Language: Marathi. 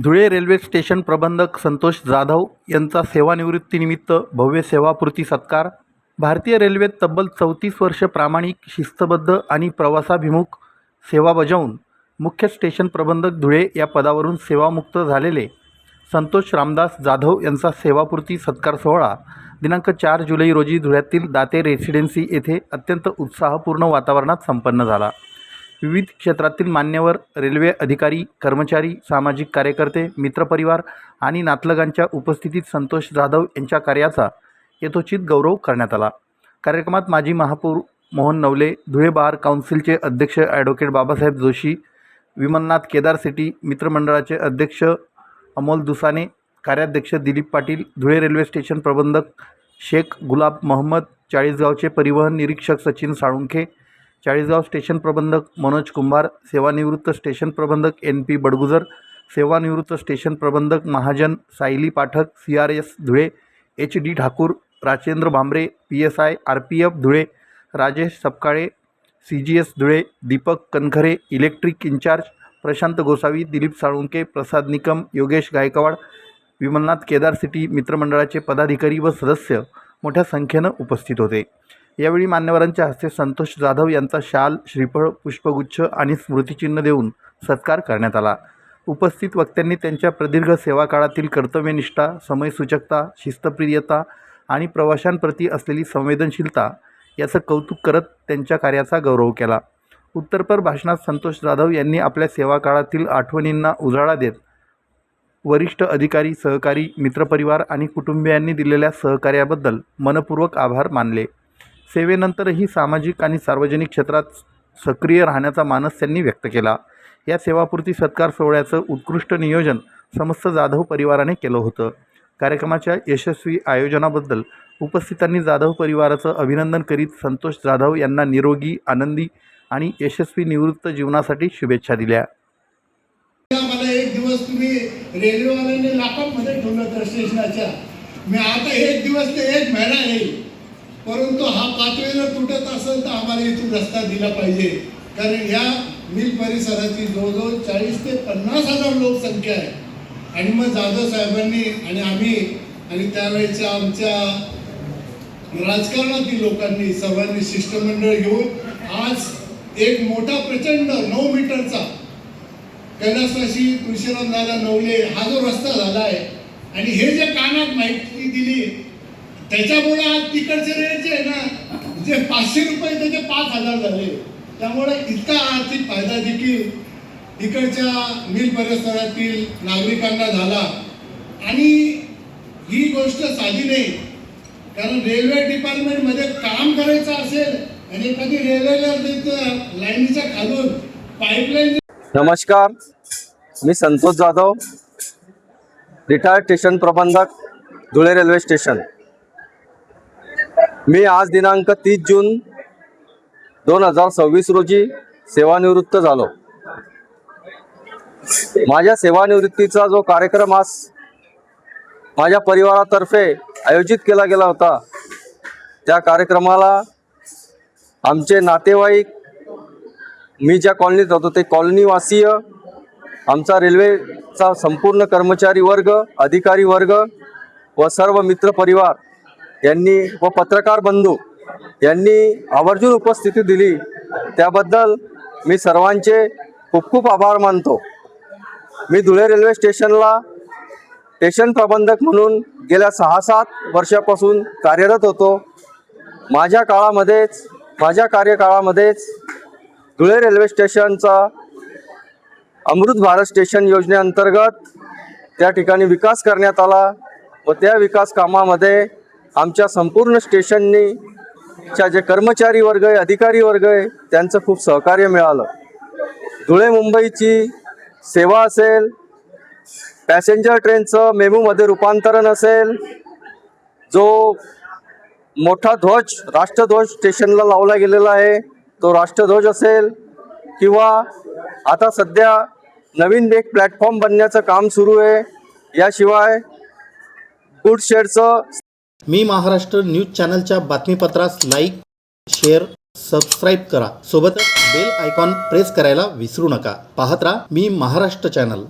धुळे रेल्वे स्टेशन प्रबंधक संतोष जाधव यांचा सेवानिवृत्तीनिमित्त भव्य सेवापूर्ती सत्कार। भारतीय रेल्वेत तब्बल 34 वर्ष प्रामाणिक, शिस्तबद्ध आणि प्रवासाभिमुख सेवा बजावून मुख्य स्टेशन प्रबंधक धुळे या पदावरून सेवामुक्त झालेले संतोष रामदास जाधव यांचा सेवापूर्ती सत्कार सोहळा दिनांक 4 जुलै रोजी धुळ्यातील दाते रेसिडेन्सी येथे अत्यंत उत्साहपूर्ण वातावरणात संपन्न झाला। विविध क्षेत्रातील मान्यवर, रेल्वे अधिकारी, कर्मचारी, सामाजिक कार्यकर्ते, मित्रपरिवार आणि नातलगांच्या उपस्थितीत संतोष जाधव यांच्या कार्याचा यथोचित गौरव करण्यात आला। कार्यक्रमात माजी महापौर मोहन नवले, धुळे बार काउन्सिलचे अध्यक्ष ॲडव्होकेट बाबासाहेब जोशी, विमलनाथ केदार सिटी मित्रमंडळाचे अध्यक्ष अमोल दुसाने, कार्याध्यक्ष दिलीप पाटील, धुळे रेल्वे स्टेशन प्रबंधक शेख गुलाब मोहम्मद, चाळीसगावचे परिवहन निरीक्षक सचिन साळुंखे, चाळीसगाव स्टेशन प्रबंधक मनोज कुंभार, सेवानिवृत्त स्टेशन प्रबंधक NP बडगुजर, सेवानिवृत्त स्टेशन प्रबंधक Mahajan Sayali Pathak, CRS Dhule HD Thakur, Rajendra Bhambare, PSI RPF Dhule, Rajesh Sapkale, CGS Dhule, Deepak Kankhare, electric incharge Prashant Gosavi, Dilip Salunke, Prasad Nikam, Yogesh Gaikwad, Vimalnath Kedar city मित्रमंडळाचे पदाधिकारी व सदस्य मोठ्या संख्येनं उपस्थित होते। यावेळी मान्यवरांच्या हस्ते संतोष जाधव यांचा शाल, श्रीफळ, पुष्पगुच्छ आणि स्मृतिचिन्ह देऊन सत्कार करण्यात आला। उपस्थित वक्त्यांनी त्यांच्या प्रदीर्घ सेवा काळातील कर्तव्यनिष्ठा, समयसूचकता, शिस्तप्रियता आणि प्रवाशांप्रती असलेली संवेदनशीलता याचं कौतुक करत त्यांच्या कार्याचा गौरव केला। उत्तरपर भाषणात संतोष जाधव यांनी आपल्या सेवा काळातील आठवणींना उजाळा देत वरिष्ठ अधिकारी, सहकारी, मित्रपरिवार आणि कुटुंबियांनी दिलेल्या सहकार्याबद्दल मनपूर्वक आभार मानले। सेवेनंतरही सामाजिक आणि सार्वजनिक क्षेत्रात सक्रिय राहण्याचा मानस त्यांनी व्यक्त केला। या सेवापूर्ती सत्कार सोहळ्याचं उत्कृष्ट नियोजन समस्त जाधव परिवाराने केलं होतं। कार्यक्रमाच्या यशस्वी आयोजनाबद्दल उपस्थितांनी जाधव परिवाराचं अभिनंदन करीत संतोष जाधव यांना निरोगी, आनंदी आणि यशस्वी निवृत्त जीवनासाठी शुभेच्छा दिल्या। मला एक दिवस तुम्ही रेल्वेवाल्यांनी लाखांमध्ये ठेवलं तर स्टेशनाच्या, मी आता एक दिवस ते एक महिना येईल, परंतु हा पातळीला तुटत असेल तर आम्हाला इथून रस्ता दिला पाहिजे। कारण या मिल परिसराची जवळजवळ 40 ते 50 हजार लोकसंख्या आहे। आणि मग जाधव साहेबांनी आणि आम्ही आणि त्यावेळेच्या आमच्या राजकारणातील लोकांनी सर्वांनी शिष्टमंडळ घेऊन आज एक मोठा प्रचंड 9 मीटरचा कैलासवासी तुळशीराम दादा नवले हा जो रस्ता झाला आहे, आणि हे जे कानात माहिती दिली त्याच्यामुळे आज तिकडचे रेट जे आहे ना, जे 500 रुपये त्याचे 5000 झाले। त्यामुळे इतका आर्थिक फायदा देखील तिकडच्या मिल परिसरातील नागरिकांना झाला। आणि ही गोष्ट साधी नाही, कारण रेल्वे डिपार्टमेंटमध्ये काम करायचं असेल आणि एखादी रेल्वेला लाईनीच्या खालून पाईपलाईन। नमस्कार, मी संतोष जाधव, रिटायर्ड स्टेशन प्रबंधक, धुळे रेल्वे स्टेशन। मी आज दिनांक 30 जून 2026 रोजी सेवानिवृत्त झालो। माझ्या सेवानिवृत्तीचा जो कार्यक्रम आज माझ्या परिवारातर्फे आयोजित केला गेला होता, त्या कार्यक्रमाला आमचे नातेवाईक, मी ज्या कॉलनीत राहतो ते कॉलनीवासीय, आमचा रेल्वेचा संपूर्ण कर्मचारी वर्ग, अधिकारी वर्ग व सर्व मित्रपरिवार यांनी व पत्रकार बंधू यांनी आवर्जून उपस्थिती दिली, त्याबद्दल मी सर्वांचे खूप खूप आभार मानतो। मी धुळे रेल्वे स्टेशनला स्टेशन प्रबंधक म्हणून गेल्या 6-7 वर्षापासून कार्यरत होतो। माझ्या कार्यकाळामध्येच धुळे रेल्वे स्टेशनचा अमृत भारत स्टेशन योजनेअंतर्गत त्या ठिकाणी विकास करण्यात आला व त्या विकास कामामध्ये आमच्या संपूर्ण स्टेशनच्या जे कर्मचारी वर्ग आहे, अधिकारी वर्ग आहे, त्यांचं खूप सहकार्य मिळालं। धुळे मुंबईची सेवा असेल, पॅसेंजर ट्रेनचं मेमूमध्ये रूपांतरण असेल, जो मोठा ध्वज, राष्ट्रध्वज स्टेशनला लावला गेलेला आहे तो राष्ट्रध्वज असेल, किंवा आता सध्या नवीन एक प्लॅटफॉर्म बनण्याचं काम सुरू आहे, याशिवाय गुड शेडचं। मी महाराष्ट्र न्यूज चॅनलच्या बातमीपत्रास लाईक, शेअर, सबस्क्राईब करा। सोबतच बेल आयकॉन प्रेस करायला विसरू नका। पाहत राहा मी महाराष्ट्र चॅनल।